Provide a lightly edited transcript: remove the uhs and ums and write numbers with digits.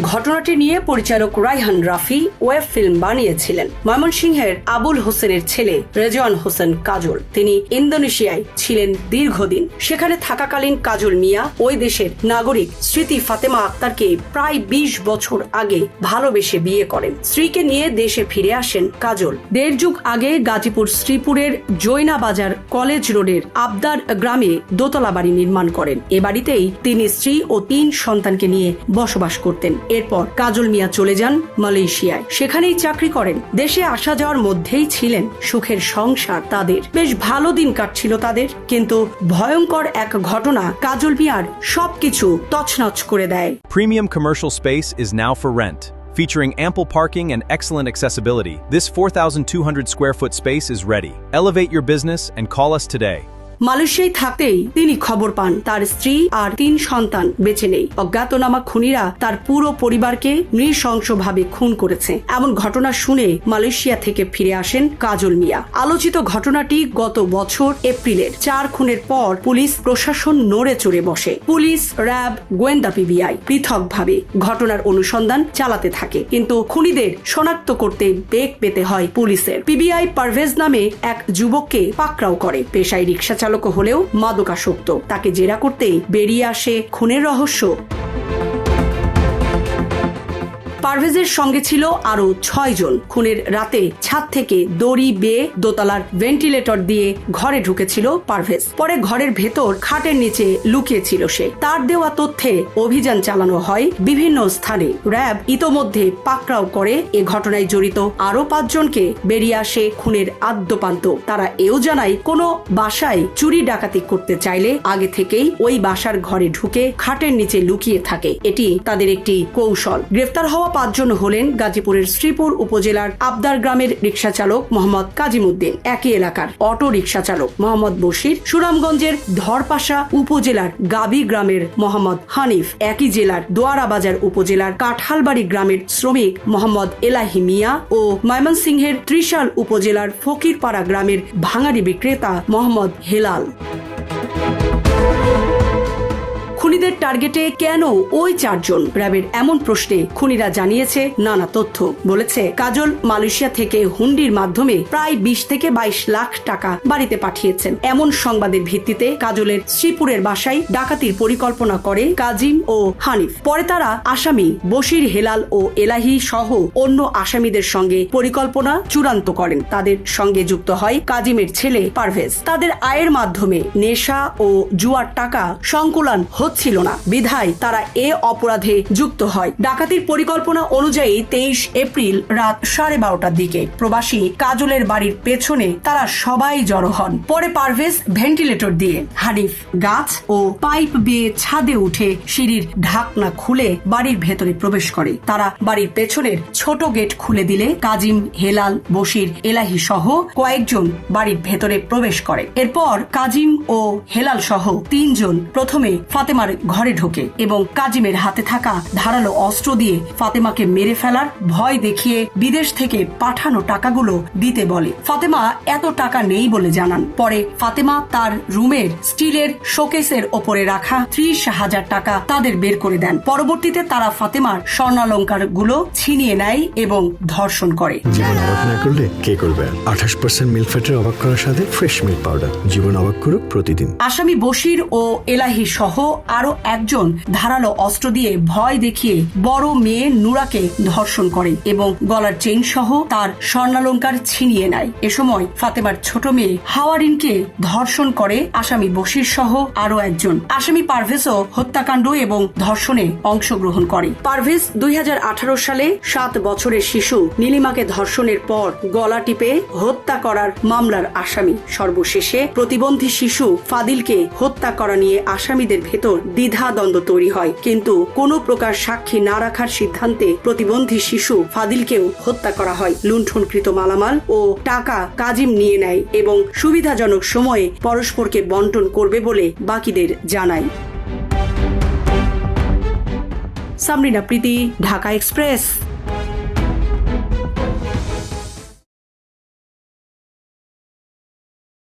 ঘটনাটি নিয়ে পরিচালক রায়হান রাফি ওয়েব ফিল্ম বানিয়েছিলেন। ময়মনসিংহের আবুল হোসেনের ছেলে রেজওয়ান হোসেন কাজল, তিনি ইন্দোনেশিয়ায় ছিলেন দীর্ঘদিন। সেখানে থাকাকালীন কাজল মিয়া ওই দেশের নাগরিক স্মৃতি ফাতেমা আক্তারকে প্রায় 20 বছর আগে ভালোবেসে বিয়ে করেন। স্ত্রীকে নিয়ে দেশে ফিরে আসেন কাজল। 1.5 যুগ আগে গাজীপুর শ্রীপুরের জৈনা বাজার কলেজ রোডের আবদার গ্রামে দোতলা বাড়ি নির্মাণ করেন। এ বাড়িতেই তিনি স্ত্রী ও 3 সন্তানকে নিয়ে বসবাস করতেন। এরপর কাজল মিয়া চলে যান মালয়েশিয়ায়, সেখানেই চাকরি করেন। দেশে আসা যাওয়ার মধ্যেই ছিলেন সুখের সংসার তাদের। বেশ ভালো দিন কাটছিল তাদের, কিন্তু ভয়ঙ্কর এক ঘটনা কাজল মিয়ার সবকিছু তছনছ করে দেয়। Premium commercial space is now for rent. Featuring ample parking and excellent accessibility, this 4,200 square foot space is ready. Elevate your business and call us today. মালয়েশিয়ায় থাকতেই তিনি খবর পান তার স্ত্রী আর 3 সন্তান বেঁচে নেই। অজ্ঞাতনামা খুনিরা তার পুরো পরিবারকে নৃশংসভাবে খুন করেছে। এমন ঘটনা শুনে মালয়েশিয়া থেকে ফিরে আসেন কাজল মিয়া। আলোচিত ঘটনাটি গত বছর এপ্রিলের। 4 খুনের পর পুলিশ প্রশাসন নড়ে চড়ে বসে। পুলিশ, র্যাব, গোয়েন্দা পিবিআই পৃথকভাবে ঘটনার অনুসন্ধান চালাতে থাকে, কিন্তু খুনিদের শনাক্ত করতে বেগ পেতে হয় পুলিশের। পিবিআই পারভেজ নামে এক যুবককে পাকড়াও করে। পেশায় রিকশা হলেও মাদকাসক্ত। তাকে জেরা করতেই বেরিয়ে আসে খুনের রহস্য। পারভেজের সঙ্গে ছিল আরো 6 জন। খুনের রাতে ছাদ থেকে দড়ি বেয়ে দোতলার ভেন্টিলেটর দিয়ে ঘরে ঢুকেছিল পারভেজ। পরে ঘরের ভেতর খাটের নিচে লুকিয়েছিল সে। তার দেওয়া তথ্যে অভিযান চালানো হয় বিভিন্ন স্থানে। র্যাব ইতোমধ্যে পাকড়াও করে এ ঘটনায় জড়িত আরো 5 জনকে। বেরিয়ে আসে খুনের আদ্যপান্ত। তারা এও জানায়, কোনো বাসায় চুরি ডাকাতি করতে চাইলে আগে থেকেই ওই বাসার ঘরে ঢুকে খাটের নিচে লুকিয়ে থাকে। এটি তাদের একটি কৌশল। গ্রেফতার হওয়া 5 জন হলেন গাজীপুরের শ্রীপুর উপজেলার আবদার গ্রামের রিকশা চালক মোহাম্মদ কাজিমউদ্দিন, একই এলাকার অটো রিকশা চালক মোহাম্মদ বশির, সুনামগঞ্জের ধরপাশা উপজেলার গাবি গ্রামের মোহাম্মদ হানিফ, একই জেলার দোয়ারাবাজার উপজেলার কাঠালবাড়ি গ্রামের শ্রমিক মোহাম্মদ এলাহি মিয়া ও ময়মনসিংহের ত্রিশাল উপজেলার ফকিরপাড়া গ্রামের ভাঙাড়ি বিক্রেতা মোহাম্মদ হেলাল। খুনিদের টার্গেটে কেন ওই 4 জন? র্যাবের এমন প্রশ্নে খুনিরা জানিয়েছে নানা তথ্য। বলেছে, কাজল মালয়েশিয়া থেকে হুন্ডির মাধ্যমে প্রায় 20 থেকে 22 লাখ টাকা বাড়িতে পাঠিয়েছেন। এমন সংবাদের ভিত্তিতে কাজলের শ্রীপুরের বাসায় ডাকাতির পরিকল্পনা করে কাজিম ও হানিফ। পরে তারা আসামি বশির, হেলাল ও এলাহি সহ অন্য আসামিদের সঙ্গে পরিকল্পনা চূড়ান্ত করেন। তাদের সঙ্গে যুক্ত হয় কাজিমের ছেলে পারভেজ। তাদের আয়ের মাধ্যমে নেশা ও জুয়ার টাকা সংকুলান ছিল না, বিধায় তারা এ অপরাধে যুক্ত হয়। ডাকাতির পরিকল্পনা অনুযায়ী 23 এপ্রিল রাত 12:30টার দিকে প্রবাসী কাজলের বাড়ির পেছনে তারা সবাই জড়ো হন। পরে পারভেজ ভেন্টিলেটর দিয়ে, হানিফ গাছ ও পাইপ বেয়ে ছাদে উঠে সিঁড়ির ঢাকনা খুলে বাড়ির ভেতরে প্রবেশ করে। তারা বাড়ির পেছনের ছোট গেট খুলে দিলে কাজিম, হেলাল, বশির, এলাহি সহ কয়েকজন বাড়ির ভেতরে প্রবেশ করে। এরপর কাজিম ও হেলাল সহ 3 জন প্রথমে ফাতেমার ঘরে ঢোকে এবং কাজিমের হাতে থাকা ধারালো অস্ত্র দিয়ে ফাতেমাকে মেরে ফেলার ভয় দেখিয়ে বিদেশ থেকে পাঠানো টাকাগুলো দিতে বলে। ফাতেমা এত টাকা নেই বলে জানান। পরে ফাতেমা তার রুমের স্টিলের শোকেসের ওপরে রাখা 30,000 টাকা তাদের বের করে দেন। পরবর্তীতে তারা ফাতেমার স্বর্ণালংকার গুলো ছিনিয়ে নেয় এবং ধর্ষণ করে। জীবন অবাক না করলে কে করবে? 28% মিল্ক ফ্যাটের অবাক করার সাথে ফ্রেশ মিল্ক পাউডার। জীবন অবাক করুক প্রতিদিন। আসামি বশির ও এলাহি সহ আরো একজন ধারালো অস্ত্র দিয়ে ভয় দেখিয়ে বড় মেয়ে নুরাকে ধর্ষণ করে এবং গলার চেইন সহ তার স্বর্ণালংকার ছিনিয়ে নেয়। এ সময় ফাতেমার ছোট মেয়ে হাওয়ারিনকে ধর্ষণ করে আসামি বশির সহ আরো একজন। আসামি পারভেজও হত্যাকাণ্ড এবং ধর্ষণে অংশগ্রহণ করে। পারভেজ 2018 সালে 7 বছরের শিশু নীলিমাকে ধর্ষণের পর গলা টিপে হত্যা করার মামলার আসামি। সর্বশেষে প্রতিবন্ধী শিশু ফাদিলকে হত্যা করা নিয়ে আসামিদের ভেতর দ্বিধাদ্বন্দ্ব তৈরি হয়, কিন্তু কোনো প্রকার সাক্ষী না রাখার সিদ্ধান্তে প্রতিবন্ধী শিশু ফাদিলকেও হত্যা করা হয়। লুণ্ঠনকৃত মালামাল ও টাকা কাজিম নিয়ে নেয় এবং সুবিধাজনক সময়ে পরস্পরকে বন্টন করবে বলে বাকিদের জানায়। সামরিনা প্রীতি, ঢাকা এক্সপ্রেস।